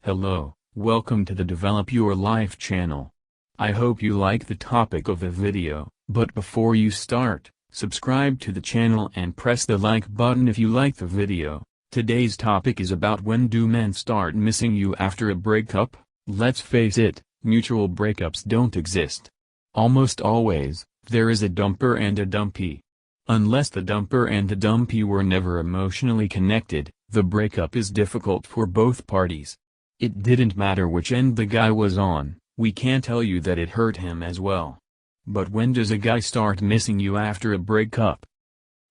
Hello, welcome to the Develop Your Life channel. I hope you like the topic of the video, but before you start, subscribe to the channel and press the like button if you like the video. Today's topic is about when do men start missing you after a breakup? Let's face it, mutual breakups don't exist. Almost always, there is a dumper and a dumpee. Unless the dumper and the dumpee were never emotionally connected, the breakup is difficult for both parties. It didn't matter which end the guy was on, we can tell you that it hurt him as well. But when does a guy start missing you after a breakup?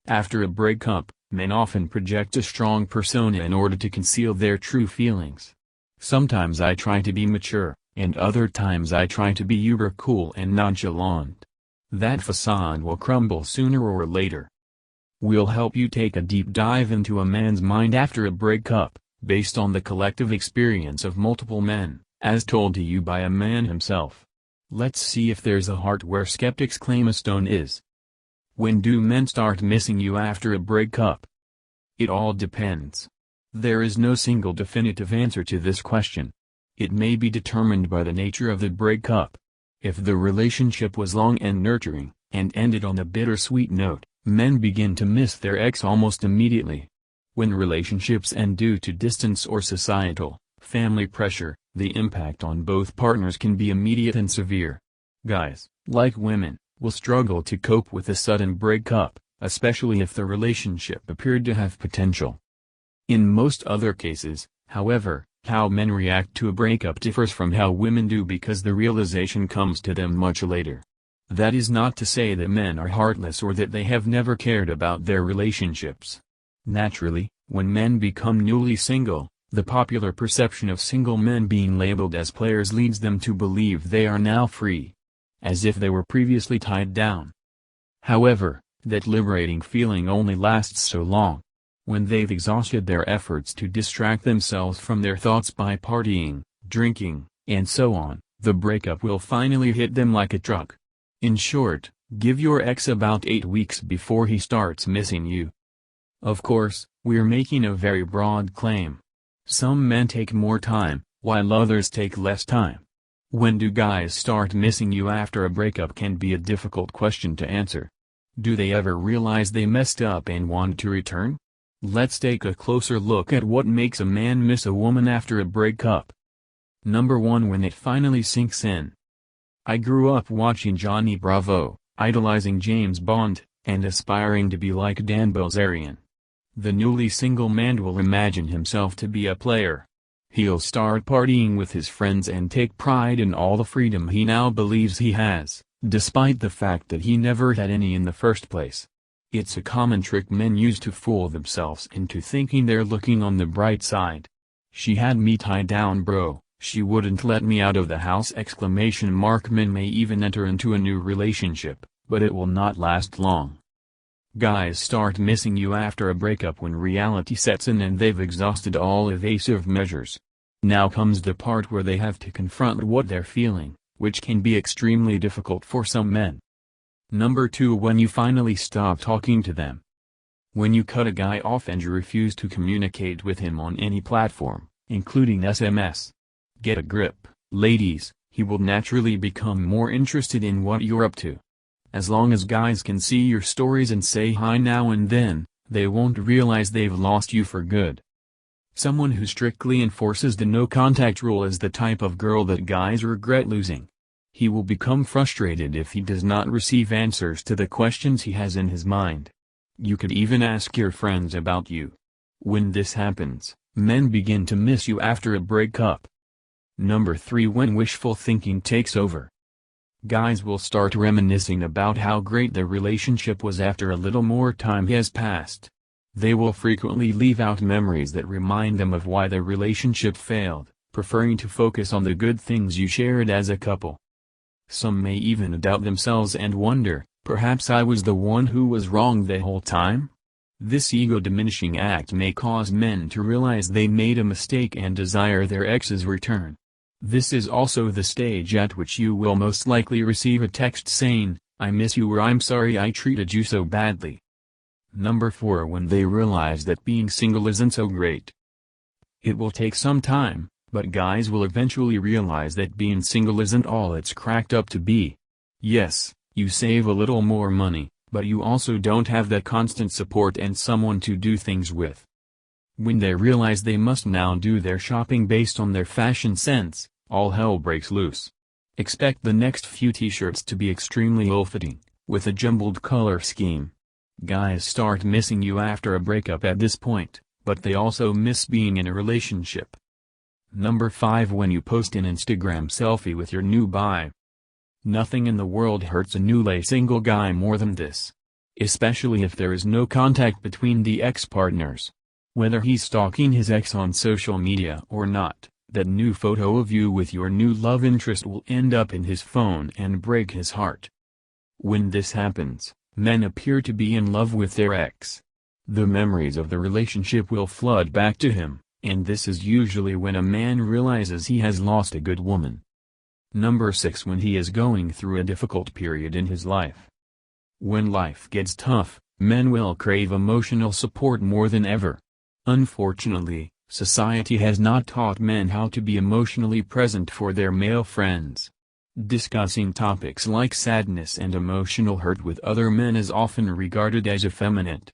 After a breakup, men often project a strong persona in order to conceal their true feelings. Sometimes I try to be mature, and other times I try to be uber cool and nonchalant. That facade will crumble sooner or later. We'll help you take a deep dive into a man's mind after a breakup, based on the collective experience of multiple men, as told to you by a man himself. Let's see if there's a heart where skeptics claim a stone is. When do men start missing you after a breakup? It all depends. There is no single definitive answer to this question. It may be determined by the nature of the breakup. If the relationship was long and nurturing, and ended on a bittersweet note, men begin to miss their ex almost immediately. When relationships end due to distance or societal, family pressure, the impact on both partners can be immediate and severe. Guys, like women, will struggle to cope with a sudden breakup, especially if the relationship appeared to have potential. In most other cases, however, how men react to a breakup differs from how women do because the realization comes to them much later. That is not to say that men are heartless or that they have never cared about their relationships. Naturally, when men become newly single, the popular perception of single men being labeled as players leads them to believe they are now free, as if they were previously tied down. However, that liberating feeling only lasts so long. When they've exhausted their efforts to distract themselves from their thoughts by partying, drinking, and so on, the breakup will finally hit them like a truck. In short, give your ex about 8 weeks before he starts missing you. Of course, we're making a very broad claim. Some men take more time, while others take less time. When do guys start missing you after a breakup can be a difficult question to answer. Do they ever realize they messed up and want to return? Let's take a closer look at what makes a man miss a woman after a breakup. Number 1. When it finally sinks in. I grew up watching Johnny Bravo, idolizing James Bond, and aspiring to be like Dan Bilzerian. The newly single man will imagine himself to be a player. He'll start partying with his friends and take pride in all the freedom he now believes he has, despite the fact that he never had any in the first place. It's a common trick men use to fool themselves into thinking they're looking on the bright side. She had me tied down, bro, she wouldn't let me out of the house! Men may even enter into a new relationship, but it will not last long. Guys start missing you after a breakup when reality sets in and they've exhausted all evasive measures. Now comes the part where they have to confront what they're feeling, which can be extremely difficult for some men. Number 2. When you finally stop talking to them. When you cut a guy off and you refuse to communicate with him on any platform, including SMS. Get a grip, ladies, he will naturally become more interested in what you're up to. As long as guys can see your stories and say hi now and then, they won't realize they've lost you for good. Someone who strictly enforces the no-contact rule is the type of girl that guys regret losing. He will become frustrated if he does not receive answers to the questions he has in his mind. You could even ask your friends about you. When this happens, men begin to miss you after a breakup. Number 3. When wishful thinking takes over. Guys will start reminiscing about how great the relationship was after a little more time has passed. They will frequently leave out memories that remind them of why the relationship failed, preferring to focus on the good things you shared as a couple. Some may even doubt themselves and wonder, perhaps I was the one who was wrong the whole time? This ego-diminishing act may cause men to realize they made a mistake and desire their ex's return. This is also the stage at which you will most likely receive a text saying, "I miss you" or "I'm sorry I treated you so badly." Number 4. When they realize that being single isn't so great. It will take some time, But guys will eventually realize that being single isn't all it's cracked up to be. Yes, you save a little more money, but you also don't have that constant support and someone to do things with. When they realize they must now do their shopping based on their fashion sense, all hell breaks loose. Expect the next few t-shirts to be extremely ill-fitting, with a jumbled color scheme. Guys start missing you after a breakup at this point, but they also miss being in a relationship. Number 5. When you post an Instagram selfie with your new bi. Nothing in the world hurts a newly single guy more than this. Especially if there is no contact between the ex-partners. Whether he's stalking his ex on social media or not, that new photo of you with your new love interest will end up in his phone and break his heart. When this happens, men appear to be in love with their ex. The memories of the relationship will flood back to him, and this is usually when a man realizes he has lost a good woman. Number 6. When he is going through a difficult period in his life. When life gets tough, men will crave emotional support more than ever. Unfortunately, society has not taught men how to be emotionally present for their male friends. Discussing topics like sadness and emotional hurt with other men is often regarded as effeminate.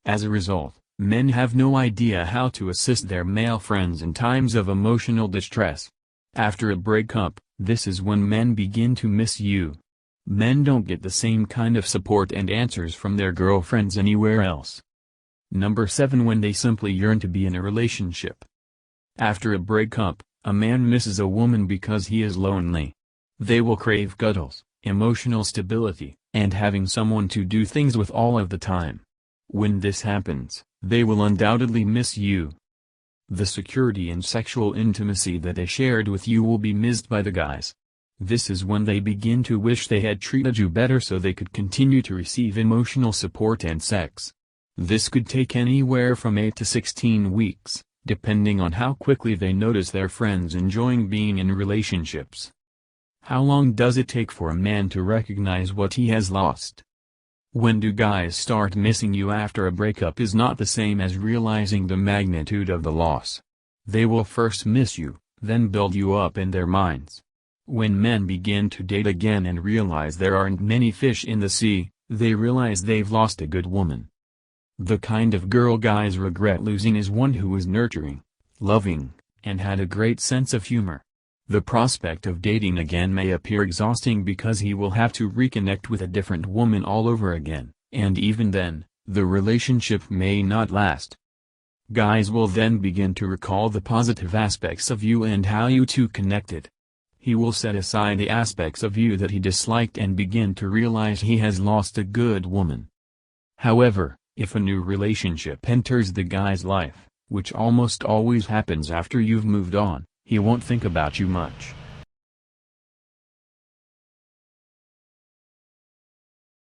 As a result, men have no idea how to assist their male friends in times of emotional distress. After a breakup, this is when men begin to miss you. Men don't get the same kind of support and answers from their girlfriends anywhere else. Number 7. When they simply yearn to be in a relationship. After a breakup, a man misses a woman because he is lonely. They will crave cuddles, emotional stability, and having someone to do things with all of the time. When this happens, they will undoubtedly miss you. The security and sexual intimacy that they shared with you will be missed by the guys. This is when they begin to wish they had treated you better so they could continue to receive emotional support and sex. This could take anywhere from 8 to 16 weeks, depending on how quickly they notice their friends enjoying being in relationships. How long does it take for a man to recognize what he has lost? When do guys start missing you after a breakup is not the same as realizing the magnitude of the loss. They will first miss you, then build you up in their minds. When men begin to date again and realize there aren't many fish in the sea, they realize they've lost a good woman. The kind of girl guys regret losing is one who was nurturing, loving, and had a great sense of humor. The prospect of dating again may appear exhausting because he will have to reconnect with a different woman all over again, and even then, the relationship may not last. Guys will then begin to recall the positive aspects of you and how you two connected. He will set aside the aspects of you that he disliked and begin to realize he has lost a good woman. However, if a new relationship enters the guy's life, which almost always happens after you've moved on, he won't think about you much.